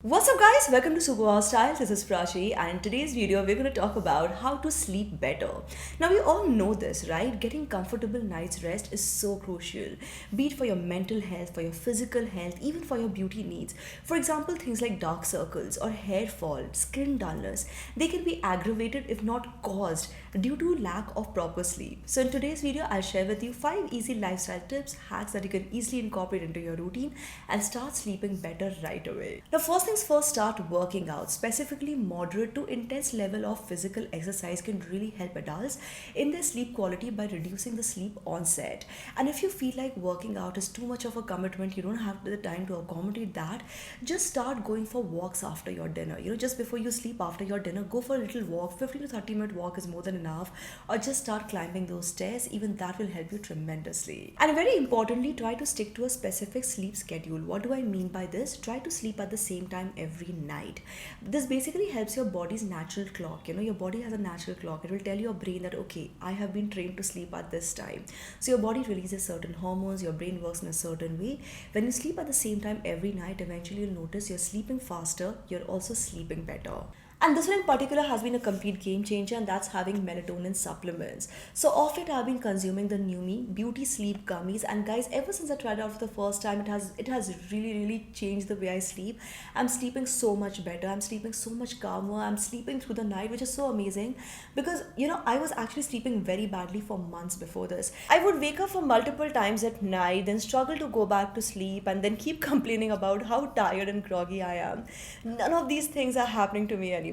What's up guys, welcome to SuperWowStyle. This is Prachi and in today's video we're going to talk about how to sleep better. Now we all know this, right? Getting comfortable night's rest is so crucial, be it for your mental health, for your physical health, even for your beauty needs. For example, things like dark circles or hair fall, skin dullness, they can be aggravated if not caused due to lack of proper sleep. So in today's video I'll share with you 5 easy lifestyle tips, hacks that you can easily incorporate into your routine and start sleeping better right away. Now first things first, start working out. Specifically, moderate to intense level of physical exercise can really help adults in their sleep quality by reducing the sleep onset. And if you feel like working out is too much of a commitment, you don't have the time to accommodate that, just start going for walks after your dinner. Just before you sleep after your dinner, go for a little walk. 15 to 30-minute walk is more than enough. Or just start climbing those stairs. Even that will help you tremendously. And very importantly, try to stick to a specific sleep schedule. What do I mean by this? Try to sleep at the same time every night. This basically helps your body's natural clock. Your body has a natural clock. It will tell your brain that, okay, I have been trained to sleep at this time. So your body releases certain hormones, your brain works in a certain way. When you sleep at the same time every night, eventually you'll notice you're sleeping faster, you're also sleeping better. And this one in particular has been a complete game changer, and that's having melatonin supplements. So of it, I've been consuming the Nyumi beauty sleep gummies, and guys, ever since I tried it out for the first time, it has really changed the way I sleep. I'm sleeping so much better. I'm sleeping so much calmer. I'm sleeping through the night, which is so amazing because I was actually sleeping very badly for months before this. I would wake up for multiple times at night, then struggle to go back to sleep, and then keep complaining about how tired and groggy I am. None of these things are happening to me anymore.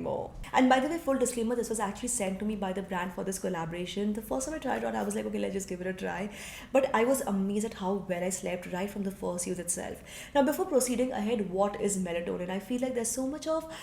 And by the way, full disclaimer, this was actually sent to me by the brand for this collaboration. The first time I tried it out, I was like, okay, let's just give it a try. But I was amazed at how well I slept right from the first use itself. Now, before proceeding ahead, what is melatonin? I feel like there's so much of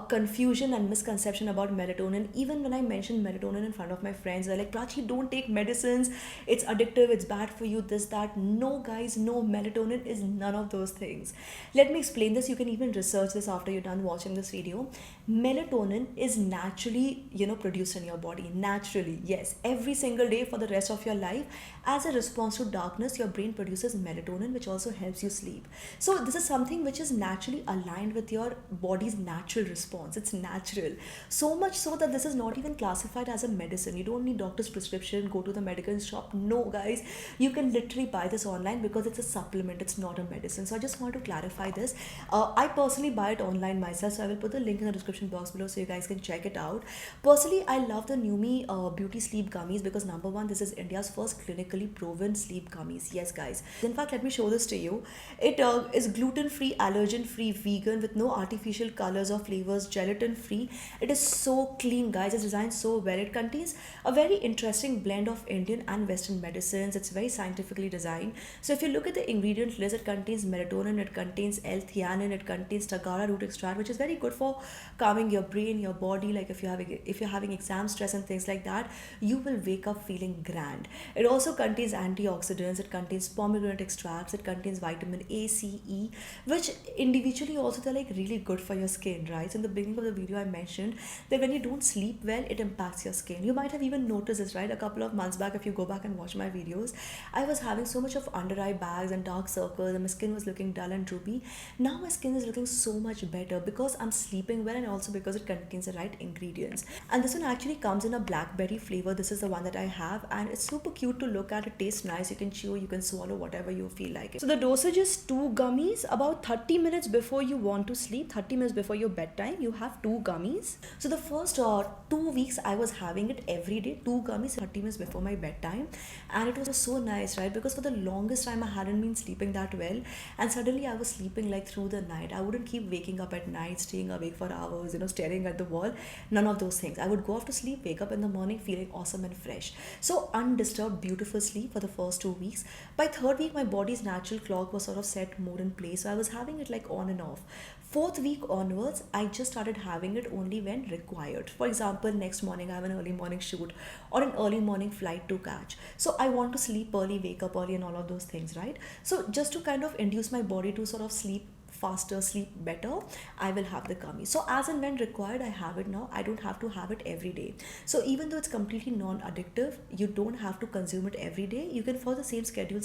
confusion and misconception about melatonin. Even when I mention melatonin in front of my friends, they're like, Prachi, don't take medicines. It's addictive. It's bad for you. This, that. No, guys, no. Melatonin is none of those things. Let me explain this. You can even research this after you're done watching this video. Melatonin is naturally produced in your body naturally, yes, every single day for the rest of your life. As a response to darkness, your brain produces melatonin, which also helps you sleep. So this is something which is naturally aligned with your body's natural response. It's natural, so much so that this is not even classified as a medicine. You don't need doctor's prescription, go to the medical shop. No, guys, you can literally buy this online because it's a supplement, it's not a medicine. So I just want to clarify this. I personally buy it online myself, so I will put the link in the description box below so you guys can check it out. Personally, I love the Nyumi beauty sleep gummies because number one, this is India's first clinically proven sleep gummies. Yes, guys. In fact, let me show this to you. It is gluten-free, allergen-free, vegan with no artificial colors or flavors, gelatin-free. It is so clean, guys. It's designed so well. It contains a very interesting blend of Indian and Western medicines. It's very scientifically designed. So if you look at the ingredient list, it contains melatonin, it contains L-theanine, it contains tagara root extract, which is very good for calming your brain, your body. Like if you're having exam stress and things like that, you will wake up feeling grand. It also contains antioxidants, it contains pomegranate extracts, it contains vitamin A, C, E, which individually also they're like really good for your skin, right? So in the beginning of the video I mentioned that when you don't sleep well, it impacts your skin. You might have even noticed this, right? A couple of months back, if you go back and watch my videos, I was having so much of under eye bags and dark circles and my skin was looking dull and droopy. Now my skin is looking so much better because I'm sleeping well and also because it contains the right ingredients. And this one actually comes in a blackberry flavor. This is the one that I have and it's super cute to look at. It tastes nice. You can chew, you can swallow, whatever you feel like it. So the dosage is 2 gummies about 30 minutes before you want to sleep, 30 minutes before your bedtime. You have 2 gummies. So the first 2 weeks I was having it every day, 2 gummies 30 minutes before my bedtime, and it was so nice, right? Because for the longest time I hadn't been sleeping that well, and suddenly I was sleeping like through the night. I wouldn't keep waking up at night, staying awake for hours, staring at the wall. None of those things. I would go off to sleep, wake up in the morning feeling awesome and fresh. So undisturbed, beautiful sleep for the first 2 weeks. By third week, my body's natural clock was sort of set more in place. So I was having it like on and off. Fourth week onwards, I just started having it only when required. For example, next morning I have an early morning shoot or an early morning flight to catch. So I want to sleep early, wake up early and all of those things, right? So just to kind of induce my body to sort of sleep faster, sleep better, I will have the gummy. So as and when required, I have it now. I don't have to have it every day. So even though it's completely non-addictive, you don't have to consume it every day. You can follow the same schedule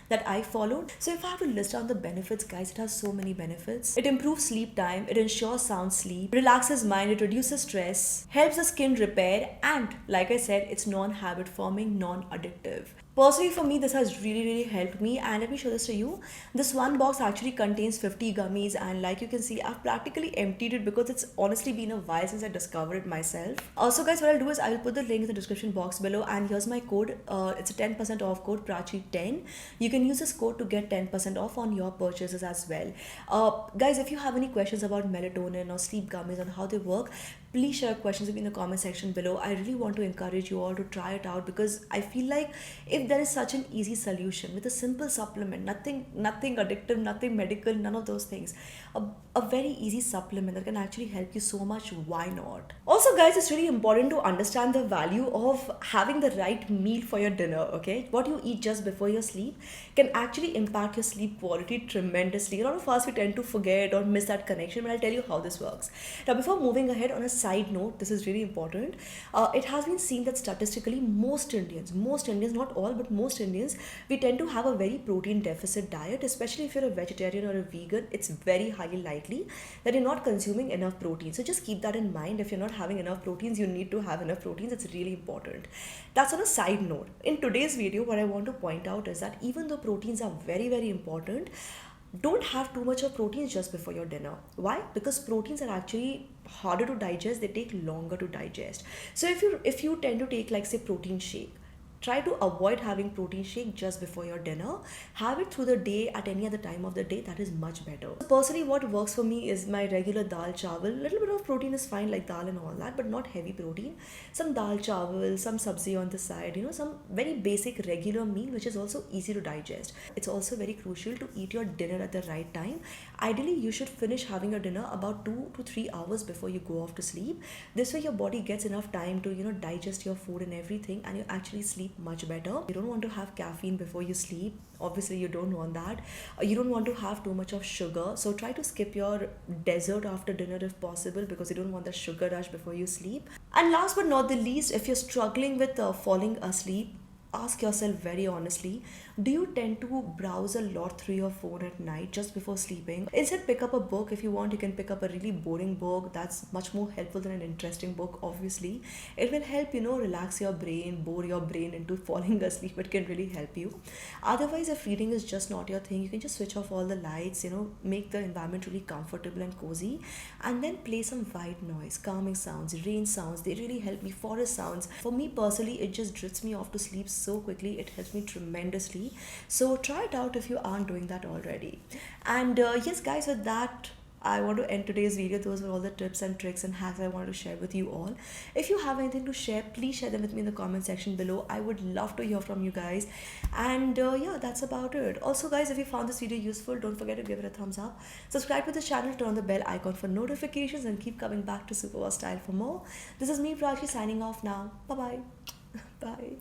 that I followed. So if I have to list down the benefits, guys, it has so many benefits. It improves sleep time, it ensures sound sleep, relaxes mind, it reduces stress, helps the skin repair, and like I said, it's non-habit forming, non-addictive. Personally, for me, this has really helped me, and let me show this to you. This one box actually contains 50 gummies, and like you can see, I've practically emptied it because it's honestly been a while since I discovered it myself. Also, guys, what I'll do is I'll put the link in the description box below, and here's my code. It's a 10% off code, Prachi10. You can use this code to get 10% off on your purchases as well. Guys, if you have any questions about melatonin or sleep gummies and how they work, please share questions in the comment section below. I really want to encourage you all to try it out, because I feel like if there is such an easy solution with a simple supplement, nothing addictive, nothing medical, none of those things, a very easy supplement that can actually help you so much, why not? Also, guys, it's really important to understand the value of having the right meal for your dinner. Okay, what you eat just before your sleep can actually impact your sleep quality tremendously. A lot of us, we tend to forget or miss that connection, but I'll tell you how this works. Now, before moving ahead, on a side note, this is really important. It has been seen that statistically most Indians, not all, but most Indians, we tend to have a very protein deficit diet, especially if you're a vegetarian or a vegan. It's very highly likely that you're not consuming enough protein. So just keep that in mind. If you're not having enough proteins, you need to have enough proteins. It's really important. That's on a side note. In today's video, what I want to point out is that even though proteins are very important, don't have too much of proteins just before your dinner. Why? Because proteins are actually harder to digest, they take longer to digest. So if you tend to take, like, say, protein shake, try to avoid having protein shake just before your dinner. Have it through the day at any other time of the day. That is much better. Personally, what works for me is my regular dal chawal. Little bit of protein is fine, like dal and all that, but not heavy protein. Some dal chawal, some sabzi on the side, some very basic regular meal which is also easy to digest. It's also very crucial to eat your dinner at the right time. Ideally, you should finish having your dinner about 2 to 3 hours before you go off to sleep. This way your body gets enough time to digest your food and everything, and you actually sleep much better. You don't want to have caffeine before you sleep. Obviously, you don't want that. You don't want to have too much of sugar. So try to skip your dessert after dinner if possible, because you don't want the sugar rush before you sleep. And last but not the least, if you're struggling with falling asleep, ask yourself very honestly, do you tend to browse a lot through your phone at night just before sleeping? Instead, pick up a book. If you want, you can pick up a really boring book. That's much more helpful than an interesting book, obviously. It will help, relax your brain, bore your brain into falling asleep. It can really help you. Otherwise, if reading is just not your thing, you can just switch off all the lights, make the environment really comfortable and cozy, and then play some white noise, calming sounds, rain sounds. They really help me. Forest sounds. For me personally, it just drifts me off to sleep so quickly. It helps me tremendously. So try it out if you aren't doing that already. And yes, guys, with that, I want to end today's video. Those were all the tips and tricks and hacks I wanted to share with you all. If you have anything to share, please share them with me in the comment section below. I would love to hear from you guys. And yeah, that's about it. Also, guys, if you found this video useful, don't forget to give it a thumbs up. Subscribe to the channel, turn on the bell icon for notifications, and keep coming back to SuperWowStyle for more. This is me, Prachi, signing off now. Bye-bye. Bye.